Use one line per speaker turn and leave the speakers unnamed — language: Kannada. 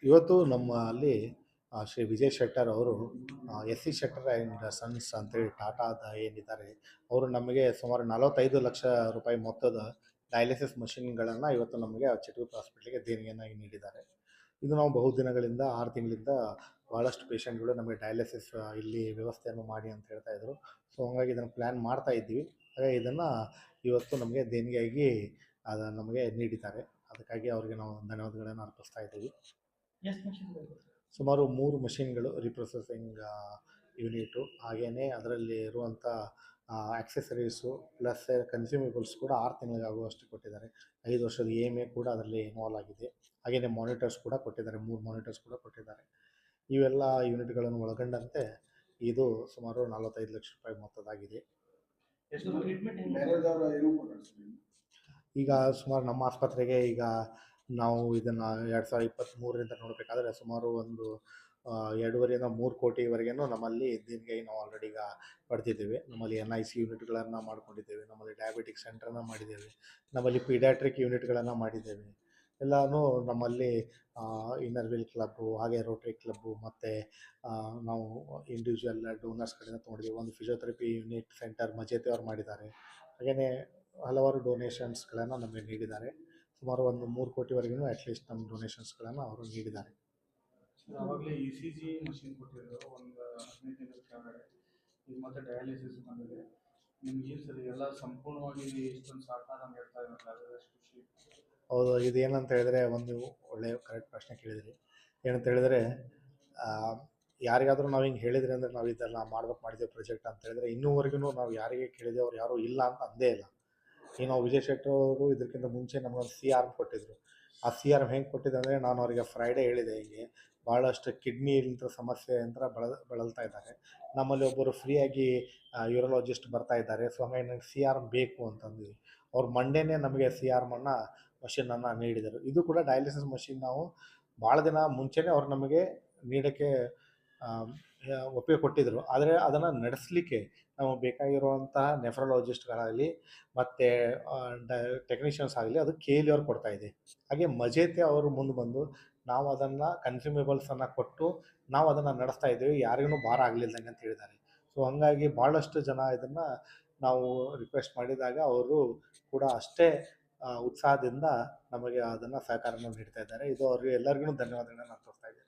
ಇವತ್ತು ನಮ್ಮಲ್ಲಿ ಶ್ರೀ ವಿಜಯ್ ಶೆಟ್ಟರ್ ಅವರು S C Shettar and sons ಅಂತೇಳಿ ಟಾಟಾದ ಏನಿದ್ದಾರೆ ಅವರು ನಮಗೆ ಸುಮಾರು 45 ಲಕ್ಷ ರೂಪಾಯಿ ಮೊತ್ತದ ಡಯಾಲಿಸಿಸ್ ಮಷಿನ್ಗಳನ್ನು ಇವತ್ತು ನಮಗೆ ಚಿತ್ರದುರ್ಗ ಹಾಸ್ಪಿಟ್ಲಿಗೆ ದೇಣಿಗೆಯನ್ನಾಗಿ ನೀಡಿದ್ದಾರೆ. ಇದು ನಾವು ಬಹುದಿನಗಳಿಂದ 6 ತಿಂಗಳಿಂದ ಭಾಳಷ್ಟು ಪೇಷಂಟ್ಗಳು ನಮಗೆ ಡಯಾಲಿಸಿಸ್ ಇಲ್ಲಿ ವ್ಯವಸ್ಥೆಯನ್ನು ಮಾಡಿ ಅಂತ ಹೇಳ್ತಾ ಇದ್ರು. ಸೊ ಹಂಗಾಗಿ ಇದನ್ನು ಪ್ಲ್ಯಾನ್ ಮಾಡ್ತಾ ಇದ್ದೀವಿ. ಹಾಗಾಗಿ ಇದನ್ನು ಇವತ್ತು ನಮಗೆ ದೇಣಿಗೆಯಾಗಿ ನಮಗೆ ನೀಡಿದ್ದಾರೆ. ಅದಕ್ಕಾಗಿ ಅವರಿಗೆ ನಾವು ಧನ್ಯವಾದಗಳನ್ನು ಅರ್ಪಿಸ್ತಾ ಇದ್ದೀವಿ.
ಎಷ್ಟು ಮಷಿನ್ ಬೇಕು?
ಸುಮಾರು 3 ಮಷಿನ್ಗಳು ರೀಪ್ರೊಸೆಸಿಂಗ್ ಯೂನಿಟು, ಹಾಗೆಯೇ ಅದರಲ್ಲಿ ಇರುವಂಥ ಆಕ್ಸೆಸರೀಸು ಪ್ಲಸ್ ಕನ್ಸ್ಯೂಮೇಬಲ್ಸ್ ಕೂಡ 6 ತಿಂಗಳಿಗಾಗುವಷ್ಟು ಕೊಟ್ಟಿದ್ದಾರೆ. 5 ವರ್ಷದ EMI ಕೂಡ ಅದರಲ್ಲಿ ಇನ್ವಾಲ್ವ್ ಆಗಿದೆ. ಹಾಗೆಯೇ ಮಾನಿಟರ್ಸ್ ಕೂಡ ಕೊಟ್ಟಿದ್ದಾರೆ, 3 ಮಾನಿಟರ್ಸ್ ಕೂಡ ಕೊಟ್ಟಿದ್ದಾರೆ. ಇವೆಲ್ಲ ಯೂನಿಟ್ಗಳನ್ನು ಒಳಗೊಂಡಂತೆ ಇದು ಸುಮಾರು 45 ಲಕ್ಷ ರೂಪಾಯಿ ಮೊತ್ತದಾಗಿದೆ.
ಎಷ್ಟು ಟ್ರೀಟ್ಮೆಂಟ್
ಈಗ ಸುಮಾರು ನಮ್ಮ ಆಸ್ಪತ್ರೆಗೆ ಈಗ ನಾವು ಇದನ್ನು 2023ರಿಂದ ನೋಡಬೇಕಾದ್ರೆ ಸುಮಾರು ಒಂದು 2.5ರಿಂದ 3 ಕೋಟಿವರೆಗೂ ನಮ್ಮಲ್ಲಿ ದೇಣಿಗೆಯಾಗಿ ನಾವು ಆಲ್ರೆಡಿ ಈಗ ಪಡೆದಿದ್ದೇವೆ. ನಮ್ಮಲ್ಲಿ NIC ಯೂನಿಟ್ಗಳನ್ನು ಮಾಡ್ಕೊಂಡಿದ್ದೇವೆ, ನಮ್ಮಲ್ಲಿ ಡಯಾಬಿಟಿಕ್ ಸೆಂಟ್ರನ್ನು ಮಾಡಿದ್ದೇವೆ, ನಮ್ಮಲ್ಲಿ ಪೀಡಿಯಾಟ್ರಿಕ್ ಯೂನಿಟ್ಗಳನ್ನು ಮಾಡಿದ್ದೇವೆ. ಎಲ್ಲನೂ ನಮ್ಮಲ್ಲಿ ಇನ್ನರ್ ವೀಲ್ ಕ್ಲಬ್ಬು, ಹಾಗೆ ರೋಟರಿ ಕ್ಲಬ್ಬು, ಮತ್ತು ನಾವು ಇಂಡಿವಿಜುವಲ್ ಡೋನರ್ಸ್ ಕಡೆಯಿಂದ ತೊಗೊಂಡಿದ್ದೀವಿ. ಒಂದು ಫಿಸಿಯೋಥೆರಪಿ ಯೂನಿಟ್ ಸೆಂಟರ್ ಮಜೇತಿ ಅವ್ರು ಮಾಡಿದ್ದಾರೆ. ಹಾಗೆಯೇ ಹಲವಾರು ಡೊನೇಷನ್ಸ್ಗಳನ್ನು ನಮಗೆ ನೀಡಿದ್ದಾರೆ. ಸುಮಾರು ಒಂದು 3 ಕೋಟಿವರೆಗೂ ಅಟ್ಲೀಸ್ಟ್ ನಮ್ಮ ಡೊನೇಷನ್ಸ್ಗಳನ್ನು ಅವರು ನೀಡಿದ್ದಾರೆ.
ಆವಾಗಲೇ ECG ಮಷಿನ್ ಕೊಟ್ಟಿದ್ರು ಒಂದು 15 ದಿನದ ಕೆಳಗಡೆ. ಈಗ ಮತ್ತೆ ಡಯಾಲಿಸಿಸ್ ಬಂದಿದೆ. ನಿಮ್ಗೆ ಏನು ಸರ್ ಎಲ್ಲ ಸಂಪೂರ್ಣವಾಗಿ ಇಷ್ಟೊಂದು ಸಹಕಾರ ನೀಡ್ತಾ ಇದ್ದಾರೆ, ಎಷ್ಟು ಖುಷಿ.
ಹೌದು, ಇದು ಏನಂತ ಹೇಳಿದ್ರೆ ಒಂದು ಒಳ್ಳೆಯ ಕರೆಕ್ಟ್ ಪ್ರಶ್ನೆ ಕೇಳಿದ್ರಿ. ಏನಂತ ಹೇಳಿದರೆ ಯಾರಿಗಾದರೂ ನಾವು ಹಿಂಗೆ ಹೇಳಿದ್ರಿ ಅಂದರೆ ನಾವು ಇದೆಲ್ಲ ಮಾಡಿದ್ದೇವೆ ಪ್ರಾಜೆಕ್ಟ್ ಅಂತ ಹೇಳಿದ್ರೆ ಇನ್ನೂವರೆಗೂ ನಾವು ಯಾರಿಗೆ ಕೇಳಿದೆ ಅವ್ರು ಯಾರೂ ಇಲ್ಲ ಅಂತ ಅಂದೇ ಇಲ್ಲ. ಈಗ ನಾವು ವಿಜಯ್ ಶೆಟ್ಟರ್ ಅವರು ಇದಕ್ಕಿಂತ ಮುಂಚೆ ನಮಗೊಂದು CRM ಕೊಟ್ಟಿದ್ದರು. ಆ CRM ಹೆಂಗೆ ಕೊಟ್ಟಿದ್ದೆ ಅಂದರೆ ನಾನು ಅವರಿಗೆ ಫ್ರೈಡೇ ಹೇಳಿದೆ, ಹೀಗೆ ಭಾಳಷ್ಟು ಕಿಡ್ನಿಲಿಂದ ಸಮಸ್ಯೆ ಅಂತ ಬಳಲ್ತಾ ಇದ್ದಾರೆ, ನಮ್ಮಲ್ಲಿ ಒಬ್ಬರು ಫ್ರೀಯಾಗಿ ಯೂರೋಲಜಿಸ್ಟ್ ಬರ್ತಾ ಇದ್ದಾರೆ, ಸೊ ಹಂಗಾಗಿ ನನಗೆ CRM ಬೇಕು ಅಂತಂದ್ವಿ. ಅವ್ರು ಮಂಡೇನೇ ನಮಗೆ CRMನ್ನು ಮಷಿನನ್ನು ನೀಡಿದರು. ಇದು ಕೂಡ ಡಯಾಲಿಸಿಸ್ ಮಷಿನ್ ನಾವು ಭಾಳ ದಿನ ಮುಂಚೆನೇ ಅವ್ರು ನಮಗೆ ನೀಡೋಕ್ಕೆ ಒಪ್ಪಿಗೆ ಕೊಟ್ಟಿದ್ದರು. ಆದರೆ ಅದನ್ನು ನಡೆಸಲಿಕ್ಕೆ ನಮಗೆ ಬೇಕಾಗಿರುವಂತಹ ನೆಫ್ರಾಲಜಿಸ್ಟ್ಗಳಾಗಲಿ ಮತ್ತು ಟೆಕ್ನಿಷಿಯನ್ಸ್ ಆಗಲಿ ಅದು KLE ಅವ್ರು ಕೊಡ್ತಾಯಿದೆ. ಹಾಗೆ ಮಜೇತಿ ಅವರು ಮುಂದೆ ಬಂದು ನಾವು ಅದನ್ನು ಕನ್ಸ್ಯೂಮೇಬಲ್ಸನ್ನು ಕೊಟ್ಟು ನಾವು ಅದನ್ನು ನಡೆಸ್ತಾ ಇದ್ದೀವಿ, ಯಾರಿಗೂ ಭಾರ ಆಗಲಿಲ್ದಂಗೆ ಅಂತ ಹೇಳಿದ್ದಾರೆ. ಸೊ ಹಂಗಾಗಿ ಭಾಳಷ್ಟು ಜನ ಇದನ್ನು ನಾವು ರಿಕ್ವೆಸ್ಟ್ ಮಾಡಿದಾಗ ಅವರು ಕೂಡ ಅಷ್ಟೇ ಉತ್ಸಾಹದಿಂದ ನಮಗೆ ಅದನ್ನು ಸಹಕಾರವನ್ನು ನೀಡ್ತಾ ಇದ್ದಾರೆ. ಇದು ಅವ್ರಿಗೆ ಎಲ್ಲರಿಗೂ ಧನ್ಯವಾದಗಳನ್ನು ನಾನು ತೋರಿಸ್ತಾ ಇದ್ದೀನಿ.